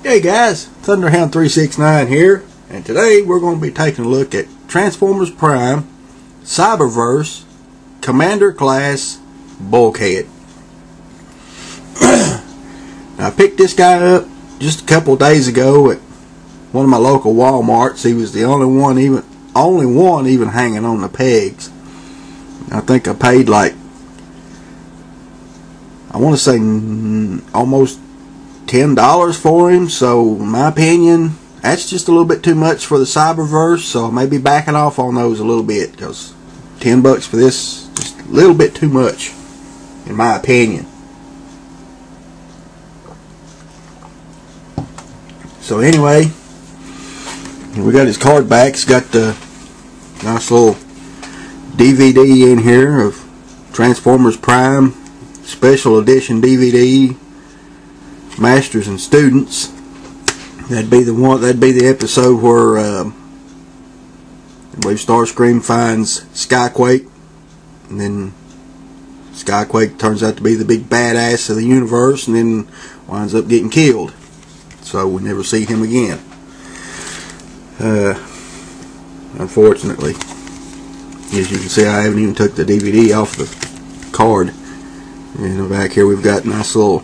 Hey guys, Thunderhound369 here, and today we're going to be taking a look at Transformers Prime, Cyberverse, Commander Class, Bulkhead. Now, I picked this guy up just a couple of days ago at one of my local Walmarts. He was the only one even hanging on the pegs. I think I paid like, I want to say almost $10 for him, so in my opinion that's just a little bit too much for the Cyberverse, so I may be backing off on those a little bit, because $10 for this just a little bit too much in my opinion. So anyway, we got his card back. It's got the nice little DVD in here of Transformers Prime Special Edition DVD, Masters and Students. That'd be the episode where I believe Starscream finds Skyquake, and then Skyquake turns out to be the big badass of the universe, and then winds up getting killed. So we never see him again. Unfortunately, as you can see, I haven't even took the DVD off the card. And back here we've got a nice little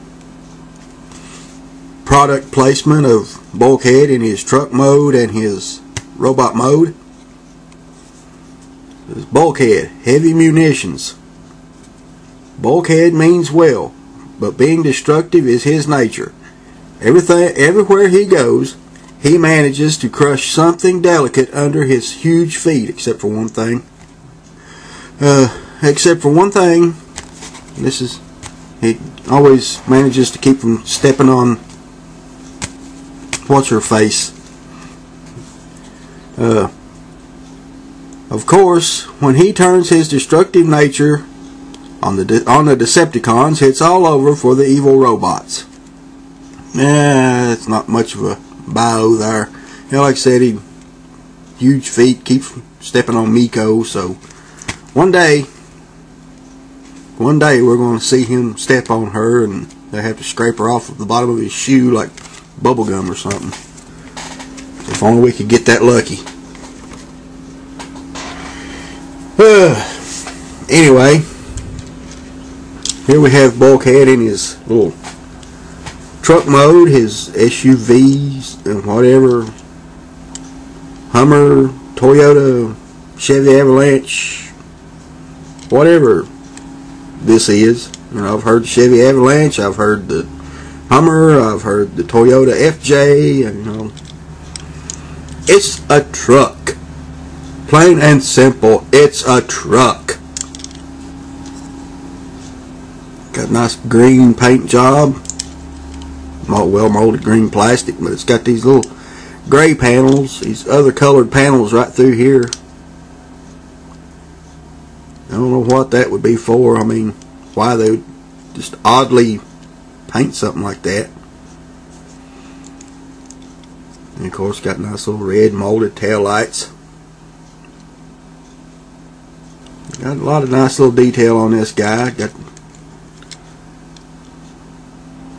product placement of Bulkhead in his truck mode and his robot mode. This Bulkhead, heavy munitions. Bulkhead means well, but being destructive is his nature. Everywhere he goes, he manages to crush something delicate under his huge feet, except for one thing. He always manages to keep from stepping on what's her face. Of course, when he turns his destructive nature on the Decepticons, it's all over for the evil robots. It's not much of a bio there. You know, like I said, huge feet, keeps from stepping on Miko. So one day we're going to see him step on her, and they have to scrape her off of the bottom of his shoe like bubblegum or something. If only we could get that lucky. Anyway, here we have Bulkhead in his little truck mode, his SUVs and whatever, Hummer, Toyota, Chevy Avalanche, whatever this is. You know, I've heard the Chevy Avalanche, I've heard the Hummer, I've heard the Toyota FJ, and, you know, it's a truck. Plain and simple, it's a truck. Got a nice green paint job. Well molded green plastic, but it's got these little gray panels, these other colored panels right through here. I don't know what that would be for. I mean, why they would just oddly paint something like that. And of course, got nice little red molded tail lights. Got a lot of nice little detail on this guy. Got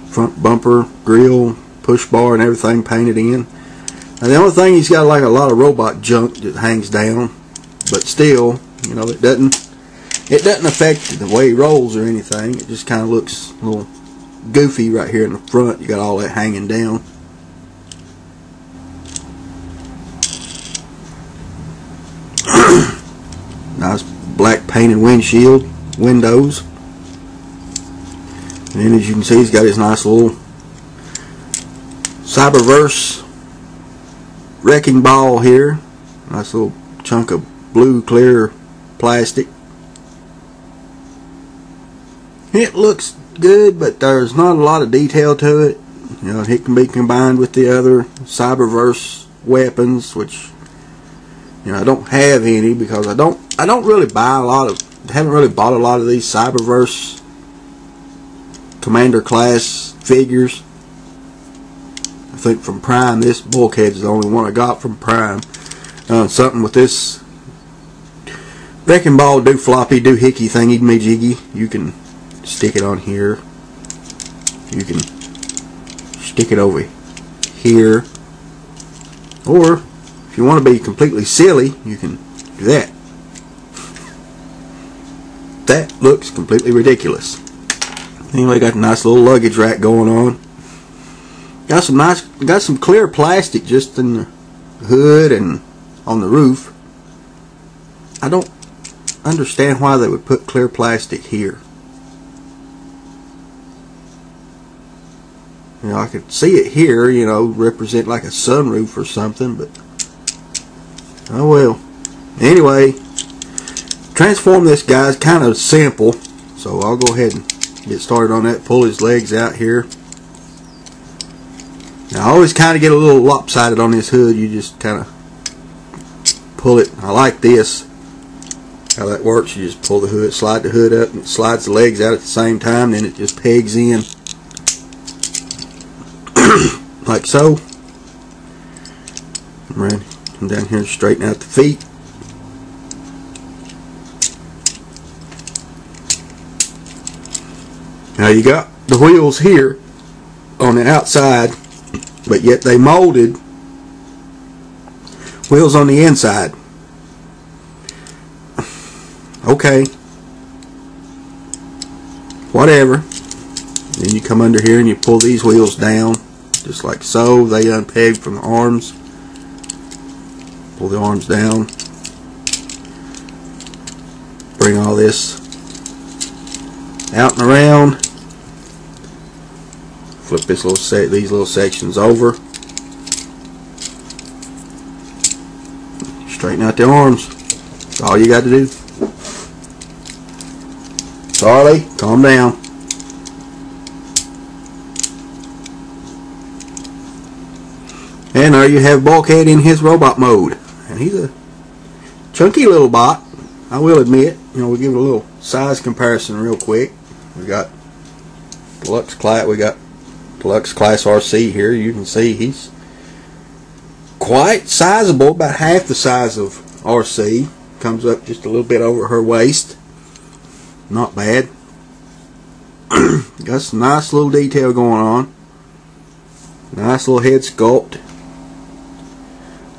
front bumper, grill, push bar, and everything painted in. And the only thing, he's got like a lot of robot junk that hangs down, but still, you know, it doesn't affect the way he rolls or anything. It just kind of looks a little goofy right here in the front. You got all that hanging down. Nice black painted windshield, windows. And then, as you can see, he's got his nice little Cyberverse wrecking ball here. Nice little chunk of blue clear plastic. It looks good, but there's not a lot of detail to it. You know, it can be combined with the other Cyberverse weapons, which, you know, I don't have any because I don't really buy a lot of, haven't really bought a lot of these Cyberverse Commander class figures. I think from Prime, this Bulkhead is the only one I got from Prime. Something with this wrecking ball do floppy do hickey thingy me jiggy. You can stick it on here. You can stick it over here. Or if you want to be completely silly, you can do that. That looks completely ridiculous. Anyway, got a nice little luggage rack going on. Got some clear plastic just in the hood and on the roof. I don't understand why they would put clear plastic here. You know, I could see it here, you know, represent like a sunroof or something, but oh well. Anyway, transform this guy's kind of simple, so I'll go ahead and get started on that. Pull his legs out here. Now I always kind of get a little lopsided on this hood. You just kind of pull it. I like this, how that works. You just pull the hood, slide the hood up, and it slides the legs out at the same time, then it just pegs in like so. Right, come down here and straighten out the feet. Now you got the wheels here on the outside, but yet they molded wheels on the inside. Okay, whatever. Then you come under here and you pull these wheels down just like so. They unpeg from the arms. Pull the arms down. Bring all this out and around. Flip this these little sections over. Straighten out the arms. That's all you got to do. Charlie, calm down. And there you have Bulkhead in his robot mode. And he's a chunky little bot, I will admit. You know, we'll give it a little size comparison real quick. We got Deluxe Class RC here. You can see he's quite sizable, about half the size of RC. Comes up just a little bit over her waist. Not bad. Got some nice little detail going on. Nice little head sculpt.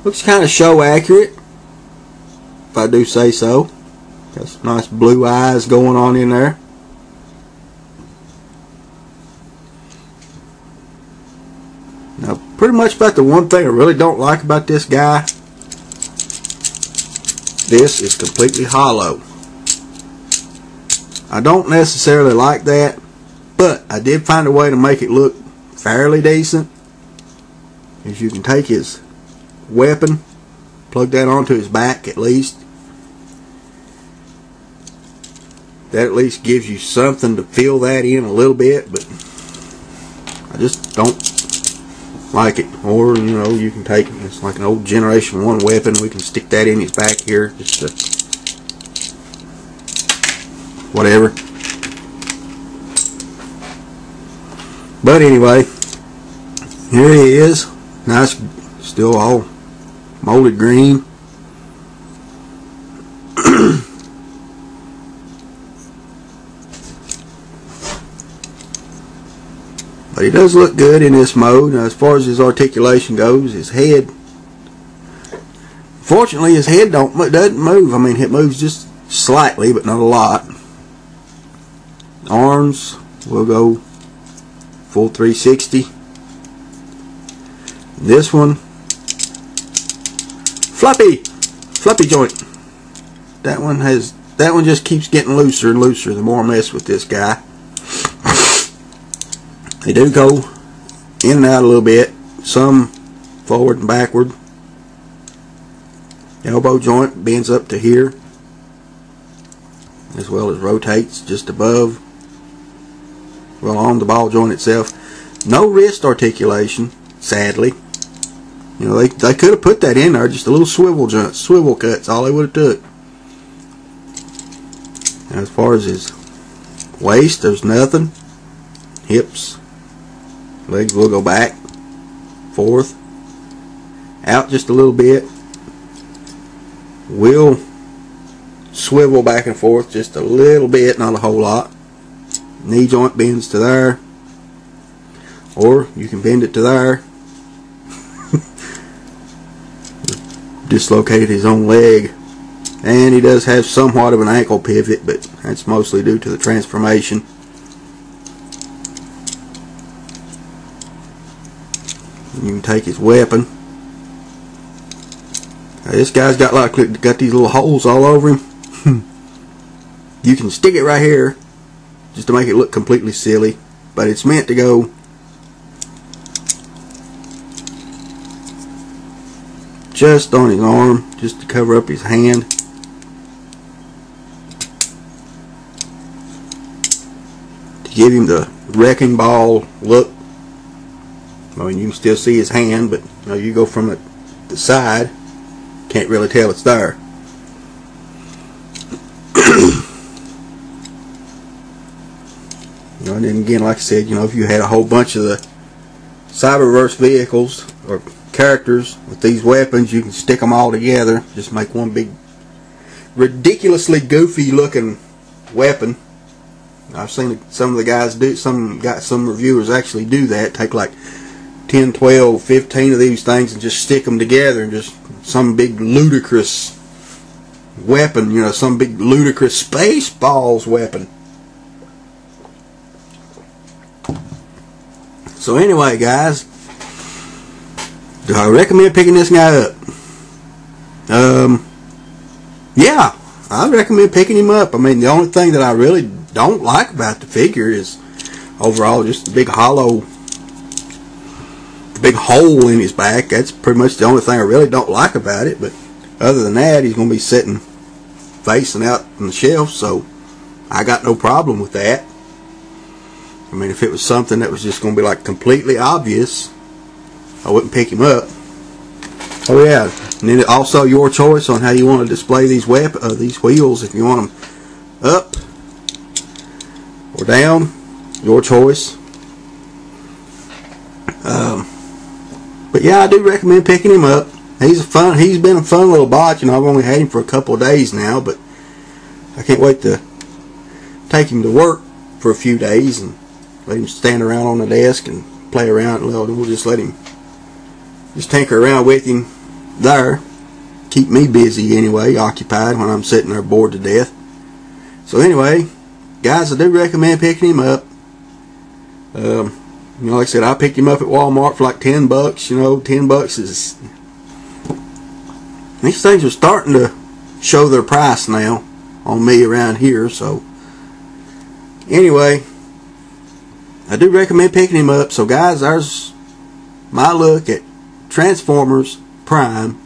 Looks kind of show accurate, if I do say so. Got some nice blue eyes going on in there. Now, pretty much about the one thing I really don't like about this guy, this is completely hollow. I don't necessarily like that, but I did find a way to make it look fairly decent. As you can take his weapon, plug that onto his back at least. That at least gives you something to fill that in a little bit, but I just don't like it. Or, you know, you can take it, it's like an old Generation 1 weapon. We can stick that in his back here, just to whatever. But anyway, here he is. Nice, still all molded green. But he does look good in this mode. Now, as far as his articulation goes, his head, fortunately his head doesn't move. I mean, it moves just slightly, but not a lot. Arms will go full 360. This one, floppy joint. That one just keeps getting looser and looser the more I mess with this guy. They do go in and out a little bit, some forward and backward. Elbow joint bends up to here, as well as rotates just above, well, on the ball joint itself. No wrist articulation, sadly. You know, they could have put that in there, just a little swivel joint, swivel cuts, all they would have took. And as far as his waist, there's nothing. Hips, legs will go back, forth, out just a little bit. Will swivel back and forth just a little bit, not a whole lot. Knee joint bends to there, or you can bend it to there. dislocated his own leg, and he does have somewhat of an ankle pivot, but that's mostly due to the transformation. You can take his weapon. Now, this guy's got these little holes all over him. You can stick it right here just to make it look completely silly, but it's meant to go just on his arm, just to cover up his hand. To give him the wrecking ball look. I mean, you can still see his hand, but you know, you go from the side, can't really tell it's there. You know, and then again, like I said, you know, if you had a whole bunch of the Cyberverse vehicles or characters with these weapons, you can stick them all together, just make one big ridiculously goofy looking weapon. I've seen some of the guys do, some reviewers actually do that, take like 10, 12, 15 of these things and just stick them together and just some big ludicrous weapon, you know, some big ludicrous Spaceballs weapon. So anyway, guys, do I recommend picking this guy up? Yeah, I recommend picking him up. I mean, the only thing that I really don't like about the figure is overall just the big hole in his back. That's pretty much the only thing I really don't like about it. But other than that, he's going to be sitting facing out on the shelf, so I got no problem with that. I mean, if it was something that was just going to be like completely obvious, I wouldn't pick him up. Oh yeah, and then also your choice on how you want to display these these wheels. If you want them up or down, your choice. But yeah, I do recommend picking him up. He's been a fun little bot. You know, I've only had him for a couple of days now, but I can't wait to take him to work for a few days and let him stand around on the desk and play around. We'll just let him just tinker around with him there. Keep me busy anyway, occupied when I'm sitting there bored to death. So anyway, guys, I do recommend picking him up. You know, like I said, I picked him up at Walmart for like $10. You know, $10 is... These things are starting to show their price now on me around here, so... Anyway, I do recommend picking him up. So guys, there's my look at Transformers Prime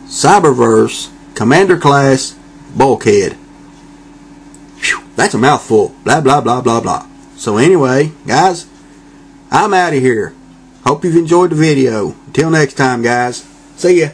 Cyberverse Commander Class Bulkhead. Whew, that's a mouthful. Blah blah blah blah blah. So anyway, guys, I'm out of here. Hope you've enjoyed the video. Until next time, guys. See ya.